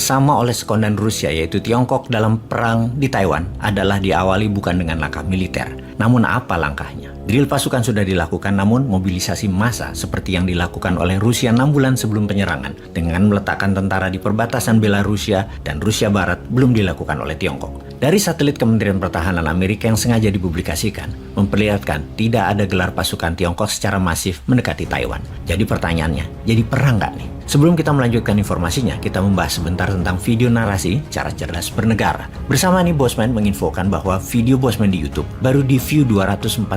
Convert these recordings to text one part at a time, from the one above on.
sama oleh sekonden Rusia yaitu Tiongkok dalam perang di Taiwan adalah diawali bukan dengan langkah militer. Namun apa langkahnya? Drill pasukan sudah dilakukan, namun mobilisasi massa seperti yang dilakukan oleh Rusia 6 bulan sebelum penyerangan dengan meletakkan tentara di perbatasan Belarusia dan Rusia Barat belum dilakukan oleh Tiongkok. Dari satelit Kementerian Pertahanan Amerika yang sengaja dipublikasikan, memperlihatkan tidak ada gelar pasukan Tiongkok secara masif mendekati Taiwan. Jadi pertanyaannya, jadi perang nggak nih? Sebelum kita melanjutkan informasinya, kita membahas sebentar tentang video narasi cara cerdas bernegara. Bersama nih Bosman menginfokan bahwa video Bosman di YouTube baru di-view 248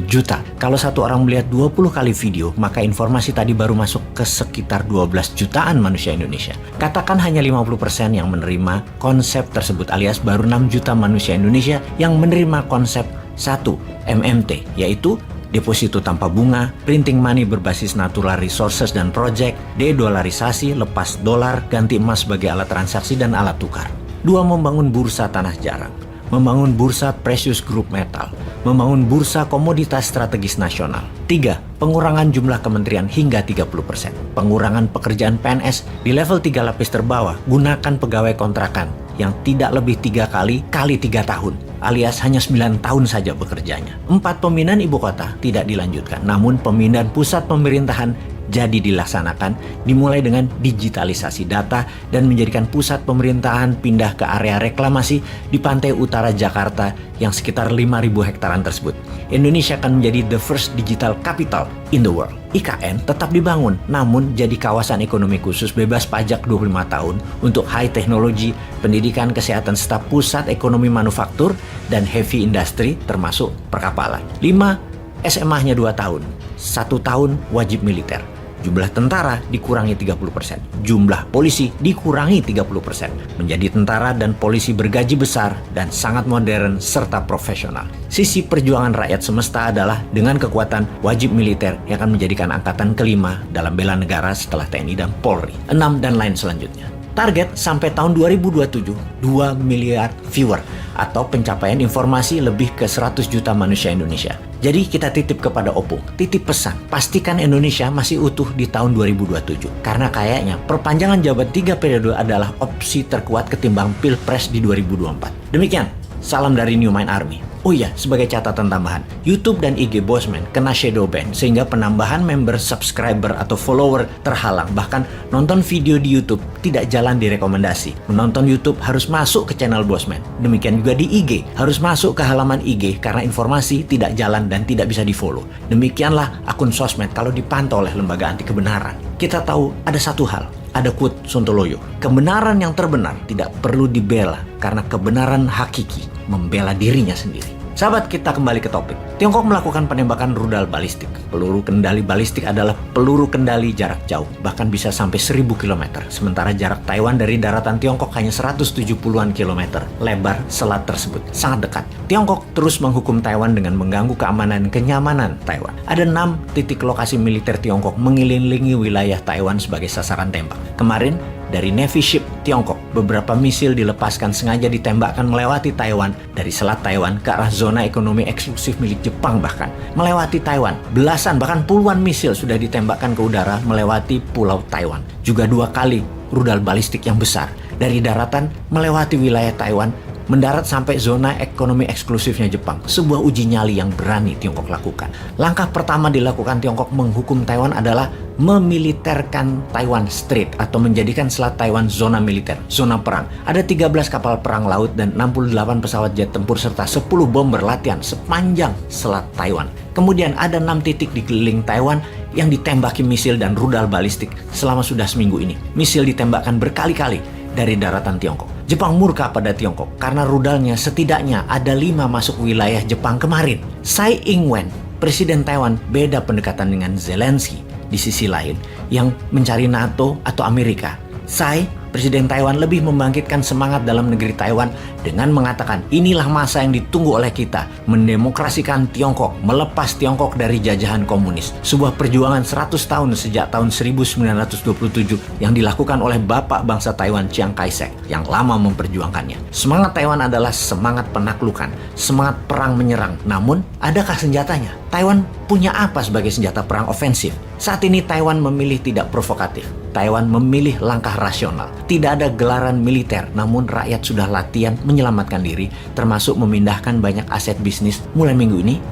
juta. Kalau satu orang melihat 20 kali video, maka informasi tadi baru masuk ke sekitar 12 jutaan manusia Indonesia. Katakan hanya 50% yang menerima konsep tersebut, alias baru 6 juta manusia Indonesia yang menerima konsep 1 MMT, yaitu deposito tanpa bunga, printing money berbasis natural resources dan project, de-dolarisasi, lepas dolar, ganti emas sebagai alat transaksi dan alat tukar. 2. Membangun bursa tanah jarang, membangun bursa precious group metal, membangun bursa komoditas strategis nasional. 3. Pengurangan jumlah kementerian hingga 30%, pengurangan pekerjaan PNS di level 3 lapis terbawah, gunakan pegawai kontrakan yang tidak lebih 3 kali 3 tahun, alias hanya 9 tahun saja bekerjanya. 4. Pemindahan ibu kota tidak dilanjutkan, namun pemindahan pusat pemerintahan jadi dilaksanakan, dimulai dengan digitalisasi data dan menjadikan pusat pemerintahan pindah ke area reklamasi di pantai utara Jakarta yang sekitar 5.000 hektaran tersebut. Indonesia akan menjadi the first digital capital in the world. IKN tetap dibangun, namun jadi kawasan ekonomi khusus bebas pajak 25 tahun untuk high technology, pendidikan, kesehatan, serta pusat ekonomi manufaktur dan heavy industry termasuk perkapalan. 5. SMA-nya 2 tahun, 1 tahun wajib militer. Jumlah tentara dikurangi 30%, jumlah polisi dikurangi 30%, menjadi tentara dan polisi bergaji besar dan sangat modern serta profesional. Sisi perjuangan rakyat semesta adalah dengan kekuatan wajib militer yang akan menjadikan angkatan kelima dalam bela negara setelah TNI dan Polri. 6 dan lain selanjutnya. Target sampai tahun 2027, 2 miliar viewer atau pencapaian informasi lebih ke 100 juta manusia Indonesia. Jadi kita titip kepada Opung, titip pesan, pastikan Indonesia masih utuh di tahun 2027. Karena kayaknya perpanjangan jabat 3 periode adalah opsi terkuat ketimbang Pilpres di 2024. Demikian, salam dari New Mind Army. Oh iya, sebagai catatan tambahan, YouTube dan IG Bosman kena shadow ban sehingga penambahan member, subscriber, atau follower terhalang. Bahkan nonton video di YouTube tidak jalan di rekomendasi. Menonton YouTube harus masuk ke channel Bosman. Demikian juga di IG, harus masuk ke halaman IG karena informasi tidak jalan dan tidak bisa di-follow. Demikianlah akun sosmed kalau dipantau oleh lembaga anti kebenaran. Kita tahu ada satu hal, ada quote Sontoloyo, kebenaran yang terbenar tidak perlu dibela karena kebenaran hakiki membela dirinya sendiri. Sahabat, kita kembali ke topik. Tiongkok melakukan penembakan rudal balistik. Peluru kendali balistik adalah peluru kendali jarak jauh, bahkan bisa sampai 1000 km. Sementara jarak Taiwan dari daratan Tiongkok hanya 170-an kilometer. Lebar selat tersebut sangat dekat. Tiongkok terus menghukum Taiwan dengan mengganggu keamanan dan kenyamanan Taiwan. Ada 6 titik lokasi militer Tiongkok mengelilingi wilayah Taiwan sebagai sasaran tembak. Kemarin, dari Navy ship Tiongkok, beberapa misil dilepaskan sengaja ditembakkan melewati Taiwan dari selat Taiwan ke arah zona ekonomi eksklusif milik Jepang bahkan. Melewati Taiwan, belasan bahkan puluhan misil sudah ditembakkan ke udara melewati pulau Taiwan. Juga 2 kali rudal balistik yang besar dari daratan melewati wilayah Taiwan mendarat sampai zona ekonomi eksklusifnya Jepang. Sebuah uji nyali yang berani Tiongkok lakukan. Langkah pertama dilakukan Tiongkok menghukum Taiwan adalah memiliterkan Taiwan Strait atau menjadikan selat Taiwan zona militer, zona perang. Ada 13 kapal perang laut dan 68 pesawat jet tempur serta 10 bomber latihan sepanjang selat Taiwan. Kemudian ada 6 titik di keliling Taiwan yang ditembaki misil dan rudal balistik selama sudah seminggu ini. Misil ditembakkan berkali-kali dari daratan Tiongkok. Jepang murka pada Tiongkok karena rudalnya setidaknya ada 5 masuk wilayah Jepang kemarin. Tsai Ing-wen, Presiden Taiwan, beda pendekatan dengan Zelensky di sisi lain yang mencari NATO atau Amerika. Tsai, Presiden Taiwan, lebih membangkitkan semangat dalam negeri Taiwan dengan mengatakan inilah masa yang ditunggu oleh kita, mendemokrasikan Tiongkok, melepas Tiongkok dari jajahan komunis. Sebuah perjuangan 100 tahun sejak tahun 1927 yang dilakukan oleh bapak bangsa Taiwan Chiang Kai-shek yang lama memperjuangkannya. Semangat Taiwan adalah semangat penaklukan, semangat perang menyerang. Namun, adakah senjatanya? Taiwan punya apa sebagai senjata perang ofensif? Saat ini Taiwan memilih tidak provokatif. Taiwan memilih langkah rasional. Tidak ada gelaran militer, namun rakyat sudah latihan menyelamatkan diri, termasuk memindahkan banyak aset bisnis mulai minggu ini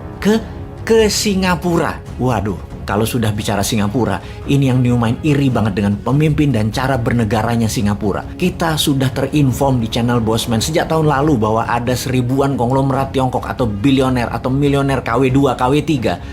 ke Singapura. Waduh. Kalau sudah bicara Singapura, ini yang Newmind iri banget dengan pemimpin dan cara bernegaranya Singapura. Kita sudah terinform di channel Bosman sejak tahun lalu bahwa ada 1000-an konglomerat Tiongkok atau bilioner atau milioner KW2, KW3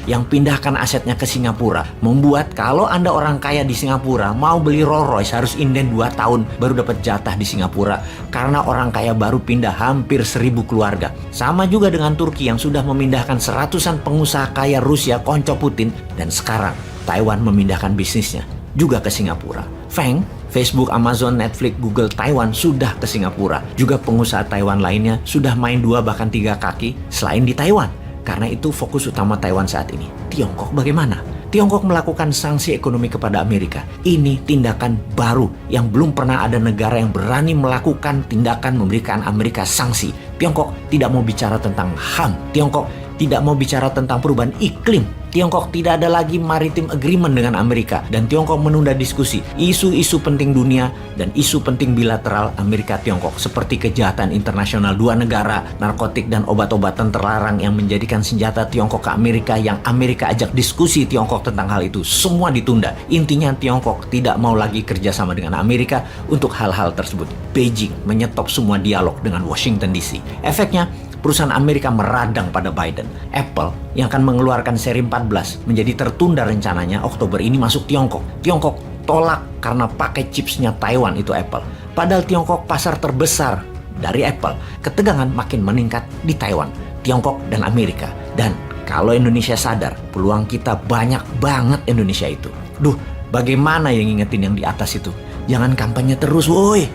yang pindahkan asetnya ke Singapura. Membuat kalau Anda orang kaya di Singapura mau beli Rolls Royce harus inden 2 tahun baru dapat jatah di Singapura. Karena orang kaya baru pindah hampir 1000 keluarga. Sama juga dengan Turki yang sudah memindahkan seratusan pengusaha kaya Rusia konco Putin. Dan sekarang Taiwan memindahkan bisnisnya juga ke Singapura. Feng, Facebook, Amazon, Netflix, Google Taiwan sudah ke Singapura. Juga pengusaha Taiwan lainnya sudah main 2 bahkan 3 kaki selain di Taiwan. Karena itu fokus utama Taiwan saat ini. Tiongkok bagaimana? Tiongkok melakukan sanksi ekonomi kepada Amerika. Ini tindakan baru yang belum pernah ada negara yang berani melakukan tindakan memberikan Amerika sanksi. Tiongkok tidak mau bicara tentang HAM. Tiongkok tidak mau bicara tentang perubahan iklim. Tiongkok tidak ada lagi maritim agreement dengan Amerika. Dan Tiongkok menunda diskusi isu-isu penting dunia dan isu penting bilateral Amerika-Tiongkok. Seperti kejahatan internasional 2 negara, narkotik dan obat-obatan terlarang yang menjadikan senjata Tiongkok ke Amerika, yang Amerika ajak diskusi Tiongkok tentang hal itu. Semua ditunda. Intinya Tiongkok tidak mau lagi kerjasama dengan Amerika untuk hal-hal tersebut. Beijing menyetop semua dialog dengan Washington DC. Efeknya, perusahaan Amerika meradang pada Biden. Apple yang akan mengeluarkan seri 14 menjadi tertunda rencananya Oktober ini masuk Tiongkok. Tiongkok tolak karena pakai chipsnya Taiwan itu Apple. Padahal Tiongkok pasar terbesar dari Apple. Ketegangan makin meningkat di Taiwan, Tiongkok dan Amerika. Dan kalau Indonesia sadar, peluang kita banyak banget Indonesia itu. Duh, bagaimana yang ngingetin yang di atas itu? Jangan kampanye terus, woi.